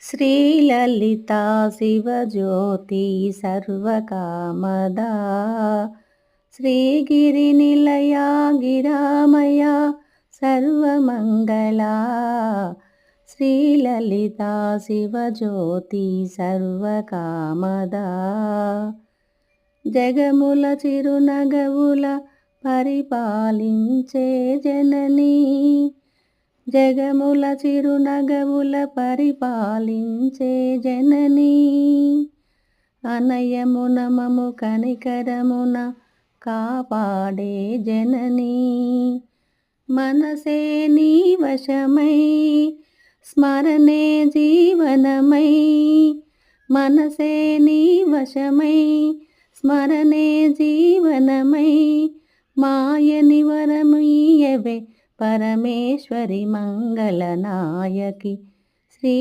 శ్రీలలితా శివజ్యోతి సర్వకామదా శ్రీగిరినిలయా గిరామయా సర్వమంగళా శ్రీలలితా శివజ్యోతి సర్వకామదా జగముల చిరునగవుల పరిపాలించే జననీ జగముల చిరునగవుల పరిపాలించే జననీ అనయమున మము కనికరమున కాపాడే జననీ మనసే నీ వశమై స్మరణే జీవనమై మనసే నీ వశమై స్మరణే జీవనమై మాయని వరముయ్యవే పరమేశ్వరి మంగళనాయకి శ్రీ